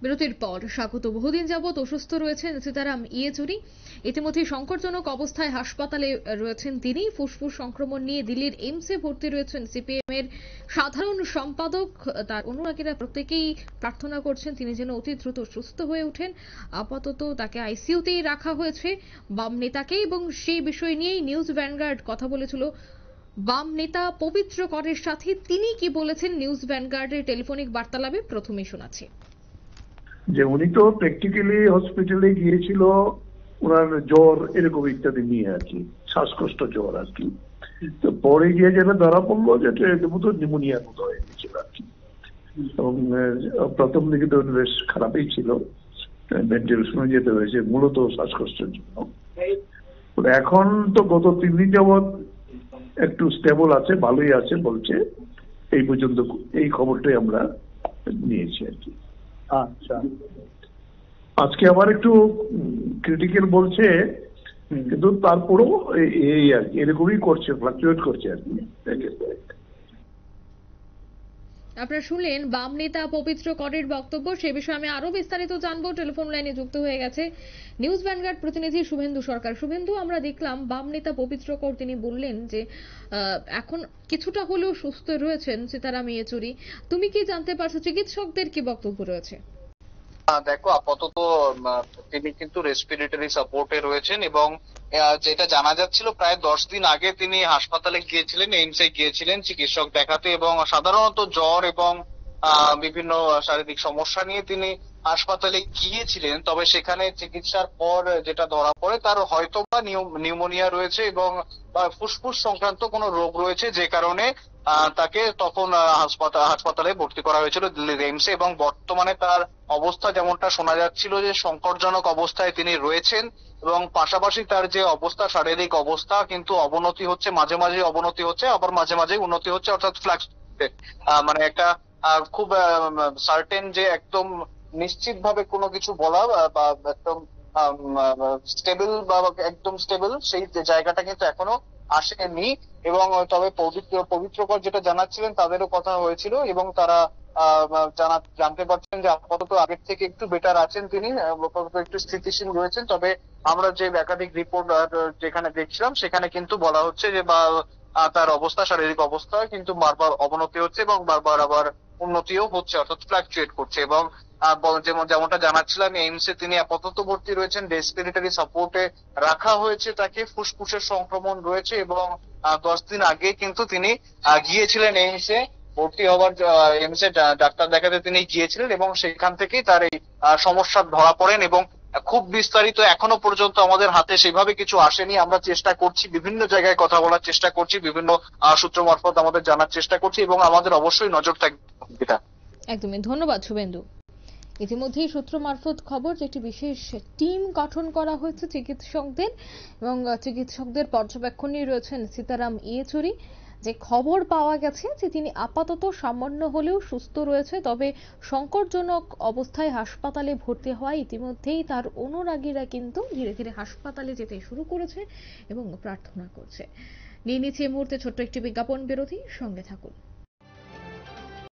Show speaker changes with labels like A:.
A: বিরতির পর স্বাগত। বহুদিন যাবৎ অসুস্থ রয়েছেন সীতারাম ইয়েচুরি। ইতিমধ্যে সংকটজনক অবস্থায় হাসপাতালে রয়েছেন তিনি। ফুসফুস সংক্রমণ নিয়ে দিল্লির এইমসে ভর্তি রয়েছেন সিপিএম এর সাধারণ সম্পাদক। তার অনুরাগীরা প্রত্যেকেই প্রার্থনা করছেন তিনি যেন অতি দ্রুত সুস্থ হয়ে ওঠেন। আপাতত তাকে আইসিইউতেই রাখা হয়েছে বাম নেতাকে, এবং সেই বিষয় নিয়েই নিউজ ভ্যানগার্ড কথা বলেছিল বাম নেতা পবিত্র করের সাথে। তিনি কি বলেছেন নিউজ ভ্যানগার্ডের টেলিফোনিক বার্তালাপে প্রথমেই শোনাচ্ছি।
B: যে উনি তো প্র্যাকটিক্যালি হসপিটালে গিয়েছিল ওনার জ্বর এরকম ইত্যাদি নিয়ে আর কি, শ্বাসকষ্ট জ্বর আর কি। তো পরে গিয়ে যেটা ধরা পড়লো যে মতো নিউমোনিয়ার মতো হয়ে গেছিল আর কি, এবং প্রথম দিকে তো বেশ খারাপই ছিল, ভেন্টিলেশনে যেতে হয়েছে মূলত শ্বাসকষ্টের জন্য। এখন তো গত 3 দিন যাবৎ একটু স্টেবল আছে, ভালোই আছে বলছে। এই পর্যন্ত এই খবরটাই আমরা নিয়েছি আর কি।
C: আচ্ছা,
B: আজকে আবার একটু ক্রিটিক্যাল বলছে, কিন্তু তারপরেও এই আর কি এরকমই করছে, ফ্লাকচুয়েট করছে আর কি।
A: আপনারা শুনলেন বাম নেতা পবিত্র করের বক্তব্য। সে বিষয়ে আমি আরো বিস্তারিত জানবো। টেলিফোন লাইনে যুক্ত হয়ে গেছে নিউজ ভ্যানগার্ড প্রতিনিধি শুভেন্দু সরকার। শুভেন্দু, আমরা দেখলাম বাম নেতা পবিত্র কর তিনি বললেন যে এখন কিছুটা হলেও সুস্থ রয়েছেন সীতারাম ইয়েচুরি। তুমি কি জানতে পারছো চিকিৎসকদের কি বক্তব্য রয়েছে?
D: দেখো, আপাতত তিনি কিন্তু রেসপিরেটরি সাপোর্টে রয়েছেন, এবং যেটা জানা যাচ্ছিল প্রায় 10 দিন আগে তিনি হাসপাতালে গিয়েছিলেন, এইমসে গিয়েছিলেন চিকিৎসক দেখাতে, এবং সাধারণত জ্বর এবং বিভিন্ন শারীরিক সমস্যা নিয়ে তিনি হাসপাতালে গিয়েছিলেন। তবে সেখানে চিকিৎসার পর যেটা ধরা পড়ে তার হয়তোবা নিউমোনিয়া রয়েছে এবং ফুসফুস সংক্রান্ত কোনো রোগ রয়েছে, যে কারণে তাকে তখন হাসপাতালে ভর্তি করা হয়েছিল দিল্লির এইমসে। এবং বর্তমানে তার অবস্থা যেমনটা শোনা যাচ্ছিল যে সংকটজনক অবস্থায় তিনি রয়েছেন, এবং পাশাপাশি তার যে অবস্থা, শারীরিক অবস্থা কিন্তু অবনতি হচ্ছে, মাঝে মাঝে অবনতি হচ্ছে, আবার মাঝে মাঝে উন্নতি হচ্ছে, অর্থাৎ ফ্লাক্স, মানে একটা খুব সার্টেন যে একদম নিশ্চিত ভাবে কোনো কিছু বলা বা একদম স্টেবল বা একদম স্টেবল সেই জায়গাটা কিন্তু এখনো আসেনি। এবং তবে পবিত্রকর যেটা জানাচ্ছিলেন তাদেরও কথা হয়েছিল, এবং তারা জানতে পারছেন যে আপাতত আগের থেকে একটু বেটার আছেন তিনি, আপাতত একটু স্থিতিশীল রয়েছেন। তবে আমরা যে একাধিক রিপোর্ট যেখানে দেখছিলাম সেখানে কিন্তু বলা হচ্ছে যে তার অবস্থা, শারীরিক অবস্থা কিন্তু বারবার অবনতি হচ্ছে এবং বারবার আবার উন্নতিও হচ্ছে, অর্থাৎ ফ্লাকচুয়েট করছে। এবং যেমনটা জানাচ্ছিলাম, এইমসে তিনি আপাতত ভর্তি রয়েছেন, রেসপিরেটরি সাপোর্টে রাখা হয়েছে তাকে, ফুসফুসের সংক্রমণ রয়েছে, এবং 10 দিন আগে কিন্তু তিনি গিয়েছিলেন এইমসে ভর্তি হওয়ার, এইমসে ডাক্তার দেখাতে তিনি গিয়েছিলেন, এবং সেখান থেকেই তার এই সমস্যা ধরা পড়েন। এবং খুব বিস্তারিত এখনো পর্যন্ত আমাদের হাতে সেভাবে কিছু আসেনি। আমরা চেষ্টা করছি, বিভিন্ন জায়গায় কথা বলার চেষ্টা করছি, বিভিন্ন সূত্র মারফত আমাদের জানার চেষ্টা করছি, এবং আমাদের অবশ্যই নজর থাকবে এটা।
A: একদমই ধন্যবাদ শুভেন্দু। ইতিমধ্যেই সূত্র মারফত খবর যে একটি বিশেষ টিম গঠন করা হয়েছে চিকিৎসকদের, এবং চিকিৎসকদের পর্যবেক্ষণে রয়েছেন সীতারাম ইয়েচুরি। যে খবর পাওয়া গেছে যে তিনি আপাতত সামান্য হলেও সুস্থ রয়েছে, তবে সংকটজনক অবস্থায় হাসপাতালে ভর্তি হওয়ায় ইতিমধ্যেই তার অনুরাগীরা কিন্তু ধীরে ধীরে হাসপাতালে যেতে শুরু করেছে এবং প্রার্থনা করছে। নিয়ে নিচ্ছে এই মুহূর্তে ছোট্ট একটি বিজ্ঞাপন বিরতি, সঙ্গে থাকুন।